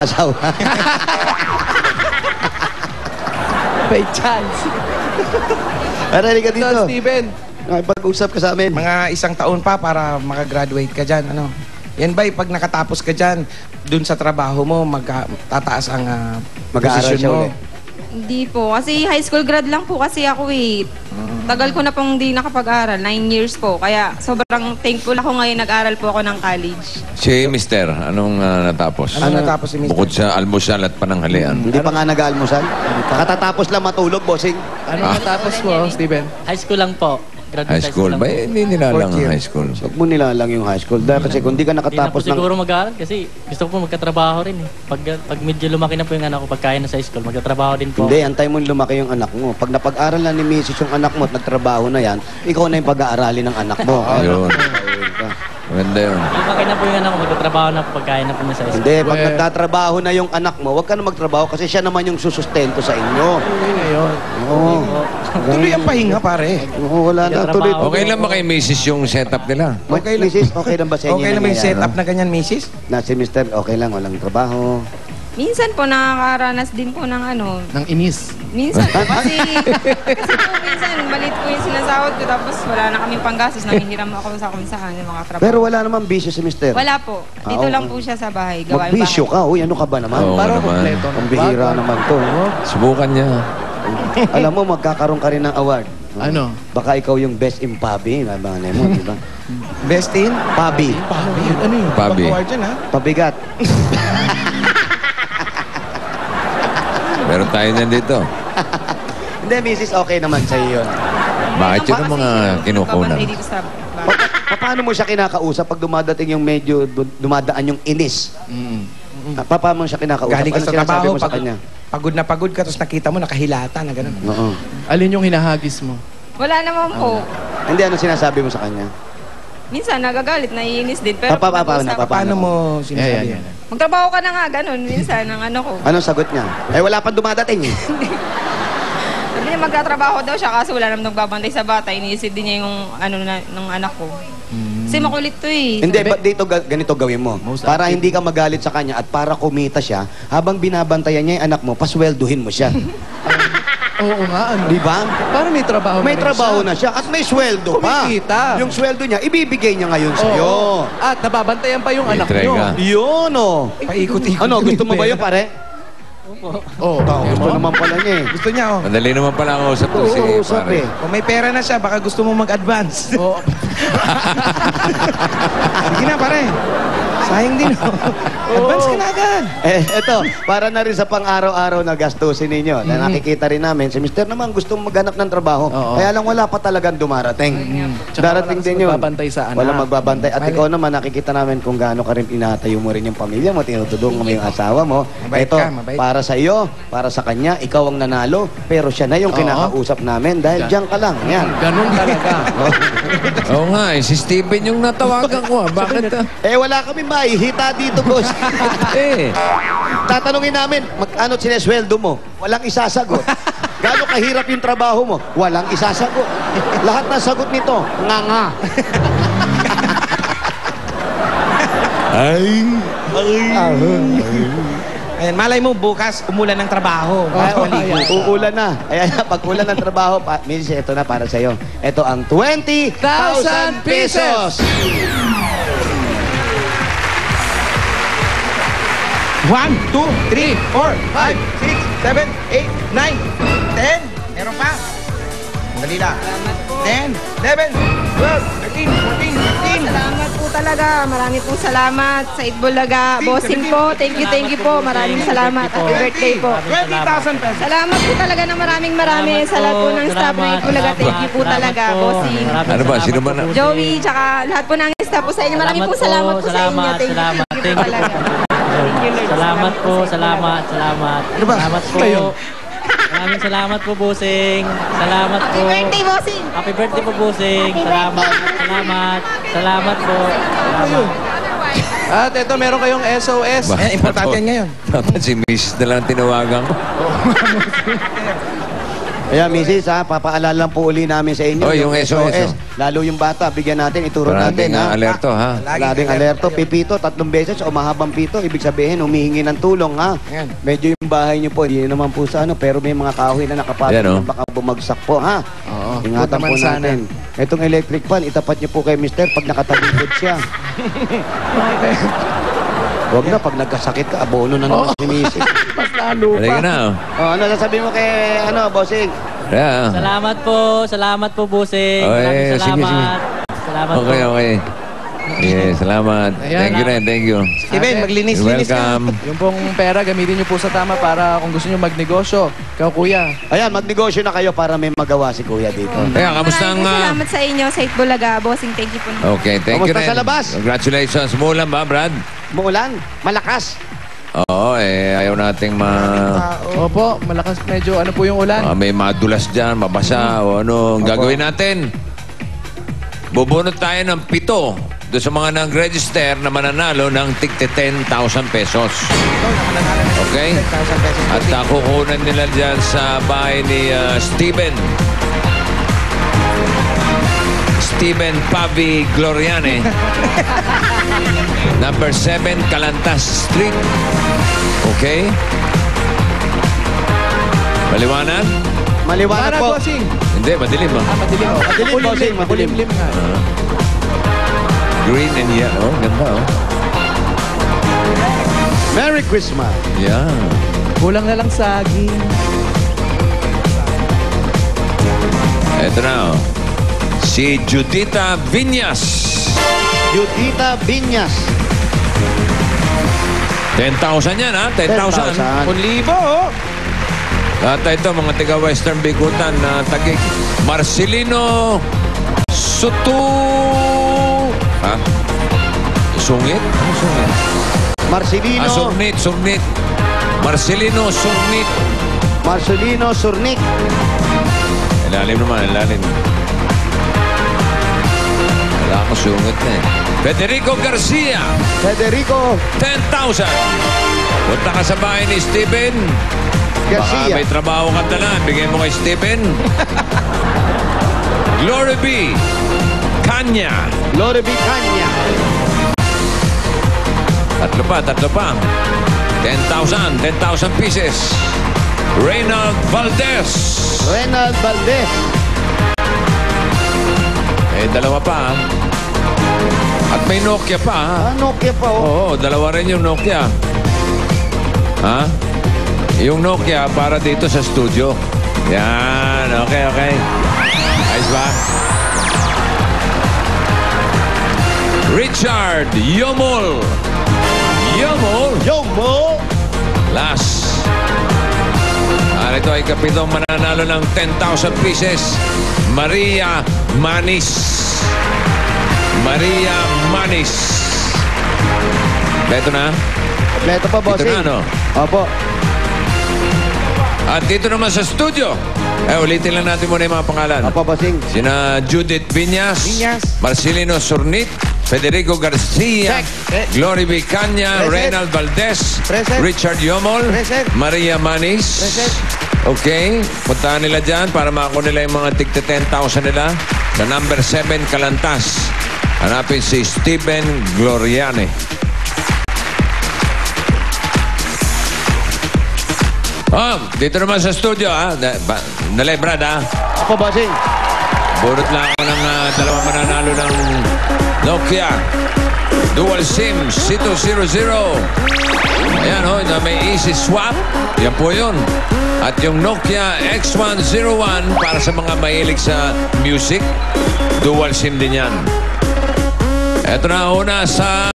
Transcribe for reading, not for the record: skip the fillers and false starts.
asawa. May chance. Arali ka dito. Ito, Steven. Pag-usap ka sa amin. Mga isang taon pa para makagraduate ka dyan. Ano? Yan ba, pag nakatapos ka dyan, dun sa trabaho mo, tataas ang Mag-aaral posisyon siya mo. ulit. Hindi po. Kasi high school grad lang po kasi ako eh. Tagal ko na pong hindi nakapag-aral. 9 years po. Kaya sobrang thankful ako ngayon nag-aral po ako ng college. Si Mister, anong natapos? Ano natapos si Mr.? Bukod sa almusal at pananghalian. Hindi pa nga nag-aalmusal. Katatapos lang matulog, bossing. Ano natapos mo, Steven? High school lang po. High school? Ba, hindi nilalang ang high school. Huwag mo nilalang yung high school. Dahil kasi kung di ka Hindi na po nakatapos ng... siguro mag-aaral kasi gusto ko po magkatrabaho rin eh. Pag medyo lumaki na po yung anak ko, pagkaya na sa school, magkatrabaho din po. Hindi, antay mo lumaki yung anak mo. Pag napag-aral na ni Mrs. yung anak mo at nagtrabaho na yan, ikaw na yung pag-aaralin ng anak mo. Yun. Maganda yun. Lumaki na po yung anak ko, magkatrabaho na po, pagkaya na po niya sa school. Hindi, pag nagtatrabaho na yung anak mo, huwag ka na magtrabaho kasi siya naman yung susustento sa inyo. Uwi ngayon. Oo. Tuloy ang pahinga, pare. Oo, wala na. Tuloy. Okay lang ba kay Mrs. yung setup nila? Okay lang. Mrs., okay lang ba sa inyo? Okay lang may nangyayari? setup na ganyan, Mrs.? Na si Mr., okay lang, walang trabaho. Minsan po nakakaranas din po ng ano. Nang inis. Minsan po kasi po minsan malit po yung sinasahod ko tapos wala na kaming panggastos. Nangihiram ako sa kung saan yung mga trabaho. Pero wala naman bisyo si Mr. Wala po. Dito oo. lang po siya sa bahay. Gawa yung Magbisyo bahay. ka. Uy, ano ka ba naman? Oo Parang naman. kompleto. Ang bihira naman to. Subukan niya. Alam mo, magkakaroon ka rin ng award. Ano? Baka ikaw yung best in Pabi. Nabangan mo, di ba? Best in? Pabi. Ano yun? Pabi. Award dyan, ha? Pabigat. Meron tayo niyan dito. Hindi, Mrs. Okay naman sa iyo yun. Bakit yun ang mga kinukunan? Babantay dito sa bahay. Paano mo siya kinakausap pag dumadating yung medyo dumadaan yung inis? Paano mo siya kinakausap? Galing ka Ano sa sinasabi trabaho, mo sa kanya? pagod na pagod ka, tapos nakita mo, nakahilata na gano'n. Oo. Alin yung hinahagis mo? Wala naman po. Hindi, ano sinasabi mo sa kanya? Minsan nagagalit, naiinis din. Pero Paano mo sinasabi Yeah. yan? magtrabaho ka na nga, ganun. Minsan, ang ano ko. Anong sagot niya? Eh, wala pang dumadating eh. Sabi niya magkatrabaho daw siya kasi wala naman nagbabantay sa bata. Iniisip din niya yung ano na, ng anak ko. Kasi makulit to eh. Hindi, ba't dito ganito gawin mo? Para hindi ka magalit sa kanya at para kumita siya, habang binabantayan niya yung anak mo, paswelduhin mo siya. Oo nga, ano? Di ba? Para may trabaho May na rin trabaho siya. na siya at may sweldo pa. Kumikita. Yung sweldo niya, ibibigay niya ngayon sa'yo. Oo. At nababantayan pa yung anak nyo. Entrega. Yun, oh. Paikot-ikot. Ano, gusto mo ba yun, pare? Oo. Gusto naman pala niya eh. Gusto niya, oh. Madali naman pala ang usap to si Oo, usap pare. eh. Kung may pera na siya, baka gusto mo mag-advance. Oo. Sige na, pare. Sayang din, oh. Advance ka na agad. Eh, eto, para na rin sa pang-araw-araw na gastusin ninyo. Na nakikita rin namin, si Mr. naman gustong maghanap ng trabaho. Oo. Kaya lang wala pa talagang dumarating. Tsaka Darating wala din yun. magbabantay sa anak. Wala magbabantay. At Mali. ikaw naman, nakikita namin kung gaano ka rin pinatayo mo rin yung pamilya mo, tinutulungan mo yung asawa mo. Mabait Ito, ka, mabait. para sa iyo, para sa kanya, ikaw ang nanalo, pero siya na yung Oo. kinakausap namin dahil diyan ka lang. Yan. Ganun talaga. Oo nga eh, si Steven yung natawagan ko ah. Bakit ah? Eh, wala kami maihita dito, boss. Eh, Tatanungin namin, magkano sinesweldo mo? Walang isasagot. Gaano kahirap yung trabaho mo? Walang isasagot. Lahat ng sagot nito, nga. Ayan, malay mo, bukas, umulan ng trabaho. Uulan na. Ayan, pag ulan ng trabaho, Miss, ito na para sa'yo. Ito ang 20,000 pesos. 1, 2, 3, 4, 5, 6, 7, 8, 9, 10. Meron pa. Dali lang. 10, 11, 12, 13, 14, 15. Salamat po talaga. Marami pong salamat sa Itbulaga. Bossing po. Thank you po. Maraming salamat. Happy birthday po. 20,000 pesos. Salamat po talaga ng maraming sa lahat po ng staff ng Itbulaga. Thank you po talaga, bossing. ano ba? Sino ba na? Joey, tsaka lahat po ng staff po sa inyo. Maraming po salamat po sa inyo. Thank you po talaga. Thank you, Lord. Salamat po, salamat. Ano ba? Salamat po. Maraming salamat po, Bossing. Salamat po. Happy birthday, bossing. Happy birthday po, Bossing. Salamat po. At ito, meron kayong SOS. Ba- Importante yan ngayon. Dapat si Miss na lang tinawagan ko. Kaya, Mrs. ha, papaalala lang po uli namin sa inyo. Oh, yung SOS. Lalo yung bata, bigyan natin, ituro natin. Parating alerto, ha? Laging alerto, pipito, 3 beses o mahabang pito. Ibig sabihin, humihingi ng tulong, ha? Yan. Medyo yung bahay niyo po, hindi naman po sa ano, pero may mga kahoy na nakapatong Yan, oh. na baka bumagsak po, ha? Oo. Ingatan Naman po sana. natin. Itong electric fan, itapat niyo po kay Mister pag nakatalikod siya. Huwag na, pag nagkasakit ka, abono na naman si Mrs. Mas lalo Halika pa. na, oh. Oh, ano sasabihin mo kay, bossing? Yeah. Salamat po, Busing. Okay, Maraming sige, salamat. Salamat Okay, po. okay. Yeah, salamat. Ayan. Thank you rin, thank you. Steven, You're maglinis-linis ka. welcome. Yung pong pera, gamitin niyo po sa tama para kung gusto niyo magnegosyo. Ikaw, kuya. Ayan, magnegosyo na kayo para may magawa si Kuya dito. Kaya, kamusta ang... Maraming salamat sa inyo sa Itbulaga. Bossing, thank you po. Okay, thank you Kamusta rin. sa labas? Congratulations. Muulan ba, Brad? Muulan, malakas. Oo, ayaw nating Opo, malakas medyo ano po yung ulan. may madulas dyan, mabasa, o ano. Ang gagawin natin, bubunot tayo ng 7 doon sa mga nag-register na mananalo ng tigte 10,000 pesos. Okay? At kukunan nila dyan sa bahay ni Steven Pavi Gloriane. Number 7, Calantas Street. Okay? Maliwanag? Maliwanag Para, po. bossing. Hindi, madilim ah. Madilim. Madilim, bossing, madilim. Madilim nga. Green and yellow. Ganda oh. Merry Christmas. Yeah. Kulang na lang saging. Eto na oh. Si Judita Viñas. Judita Viñas. 10,000 yan ha? 10,000. 10,000. 1,000, oh. At ito, mga taga Western Bikutan na tagig. Marcelino Sutu... Ha? Sungit? Ano sungit? Marcelino. Surnit. Marcelino Surnit. Marcelino Surnik. Ilalim naman, ilalim. Wala ko sungit na eh. Federico Garcia. Federico 10,000. Punta ka sa bahay ni Steven. Baka Garcia. may trabaho ka na. Bigay mo kay Steven. Glory B. Kanya. Lore Vicania. Tatlo pa. 10,000 pieces. Reynald Valdez. Renald Valdez. Dalawa pa. At may Nokia pa. Nokia pa oh. Oo, dalawa rin yung Nokia. Ha? Yung Nokia para dito sa studio. Yan, okay. Ayos ba? Richard Yomol. Yo mo. Last. Ito ay kapitong mananalo ng 10,000 pieces. Maria Manis. Beto na? Kompleto pa, bossing. Ito na, no? Opo. At dito naman sa studio. Ulitin lang natin muna yung mga pangalan. Opo, bossing. Sina Judith Viñas, Marcelino Surnit, Federico Garcia, Check. Glory Vicania, Present. Reynald Valdez, Present. Richard Yomol, Present. Maria Manis. Present. Okay, puntahan nila dyan para makuha nila yung mga tigte 10,000 nila. Sa number 7, Calantas. Hanapin si Steven Gloriane. Dito naman sa studio, ha? Dali, Brad, ha? Opo, bossing. Burot lang ako ng dalawa mananalo ng Nokia Dual SIM C200. Ayan, na may easy swap. Yan po yun. At yung Nokia X101 para sa mga mahilig sa music. Dual SIM din yan. Ito na una sa